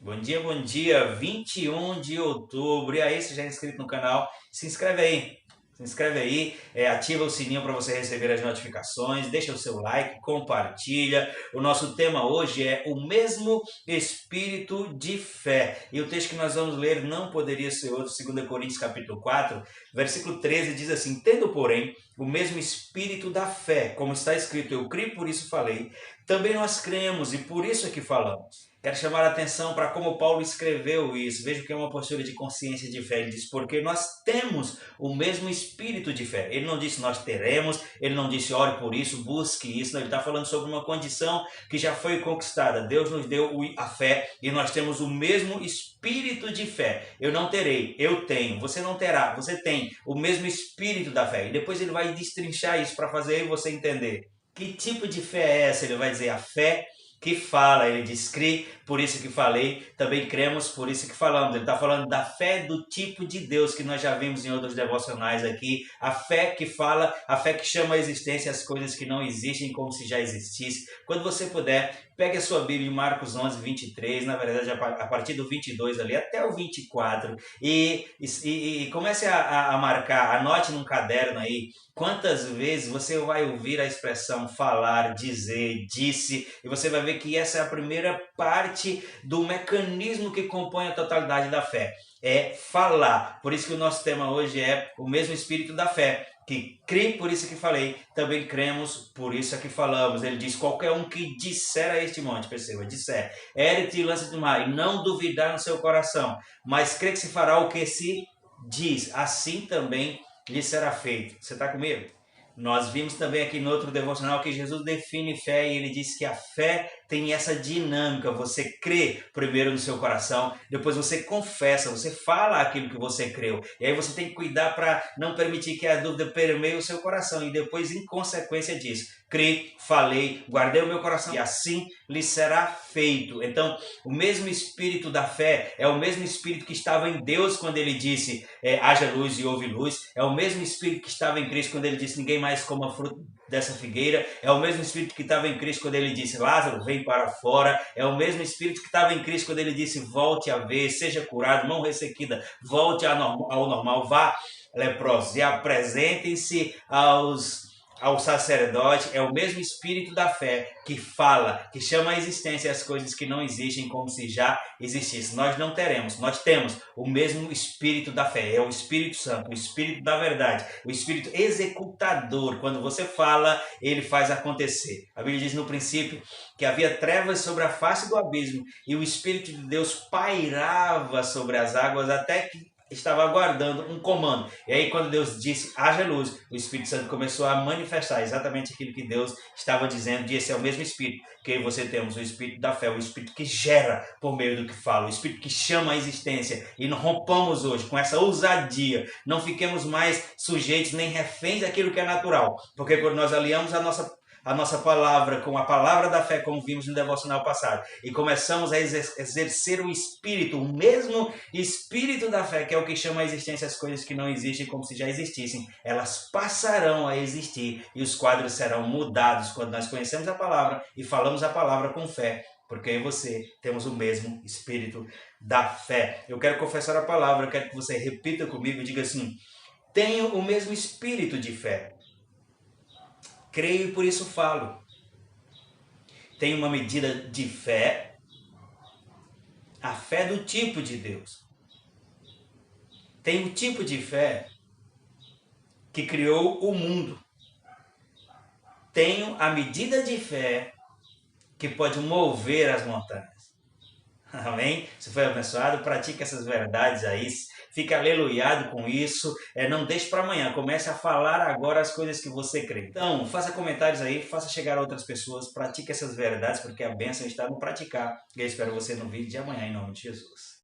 Bom dia, 21 de outubro. E aí, se já é inscrito no canal, se inscreve aí. Se inscreve aí, ativa o sininho para você receber as notificações, deixa o seu like, compartilha. O nosso tema hoje é o mesmo espírito de fé. E o texto que nós vamos ler não poderia ser outro, 2 Coríntios capítulo 4, versículo 13, diz assim: tendo, porém, o mesmo espírito da fé, como está escrito, eu criei, por isso falei, também nós cremos e por isso é que falamos. Quero chamar a atenção para como Paulo escreveu isso. Veja que é uma postura de consciência de fé. Ele diz, porque nós temos o mesmo espírito de fé. Ele não disse nós teremos, ele não disse ore por isso, busque isso. Não, ele está falando sobre uma condição que já foi conquistada. Deus nos deu a fé e nós temos o mesmo espírito de fé. Eu não terei, eu tenho. Você não terá, você tem o mesmo espírito da fé. E depois ele vai destrinchar isso para fazer você entender. Que tipo de fé é essa? Ele vai dizer a fé que fala, ele diz, crie, por isso que falei, também cremos, por isso que falamos. Ele está falando da fé do tipo de Deus que nós já vimos em outros devocionais aqui, a fé que fala, a fé que chama à existência as coisas que não existem como se já existissem. Quando você puder, pegue a sua Bíblia em Marcos 11, 23, na verdade a partir do 22 ali até o 24, e comece a marcar, anote num caderno aí, quantas vezes você vai ouvir a expressão falar, dizer, disse, e você vai ver que essa é a primeira parte do mecanismo que compõe a totalidade da fé. É falar. Por isso que o nosso tema hoje é o mesmo espírito da fé. Que crê, por isso que falei, também cremos, por isso é que falamos. Ele diz, qualquer um que disser a este monte, perceba, disser, ergue-te e lança-te no mar, e não duvidar no seu coração, mas crê que se fará o que se diz, assim também lhe será feito. Você está comigo? Nós vimos também aqui no outro devocional que Jesus define fé e ele diz que a fé tem essa dinâmica. Você crê primeiro no seu coração, depois você confessa, você fala aquilo que você creu. E aí você tem que cuidar para não permitir que a dúvida permeie o seu coração. E depois, em consequência disso, criei, falei, guardei o meu coração e assim lhe será feito. Então, o mesmo espírito da fé é o mesmo espírito que estava em Deus quando ele disse haja luz e houve luz. É o mesmo espírito que estava em Cristo quando ele disse ninguém mais coma fruto dessa figueira. É o mesmo espírito que estava em Cristo quando ele disse Lázaro, vem para fora. É o mesmo espírito que estava em Cristo quando ele disse volte a ver, seja curado, mão ressequida, volte ao normal, vá leprosos e apresentem-se ao sacerdote. É o mesmo espírito da fé que fala, que chama à existência as coisas que não existem como se já existissem. Nós não teremos, nós temos o mesmo espírito da fé, é o Espírito Santo, o espírito da verdade, o espírito executador. Quando você fala, ele faz acontecer. A Bíblia diz no princípio que havia trevas sobre a face do abismo e o Espírito de Deus pairava sobre as águas até que estava aguardando um comando. E aí quando Deus disse haja luz, o Espírito Santo começou a manifestar exatamente aquilo que Deus estava dizendo. E esse é o mesmo Espírito que você temos, o Espírito da fé, o Espírito que gera por meio do que fala, o Espírito que chama a existência. E não rompamos hoje com essa ousadia, não fiquemos mais sujeitos nem reféns daquilo que é natural, porque quando nós aliamos a nossa palavra com a palavra da fé, como vimos no devocional passado, e começamos a exercer o Espírito, o mesmo Espírito da fé, que é o que chama a existência as coisas que não existem como se já existissem, elas passarão a existir e os quadros serão mudados quando nós conhecemos a palavra e falamos a palavra com fé, porque eu e você temos o mesmo Espírito da fé. Eu quero confessar a palavra, eu quero que você repita comigo e diga assim: tenho o mesmo Espírito de fé. Creio e por isso falo. Tem uma medida de fé, a fé do tipo de Deus. Tem um tipo de fé que criou o mundo. Tenho a medida de fé que pode mover as montanhas. Amém? Se foi abençoado, pratique essas verdades aí. Fique aleluiado com isso. Não deixe para amanhã. Comece a falar agora as coisas que você crê. Então, faça comentários aí, faça chegar a outras pessoas. Pratique essas verdades, porque a bênção está no praticar. E eu espero você no vídeo de amanhã, em nome de Jesus.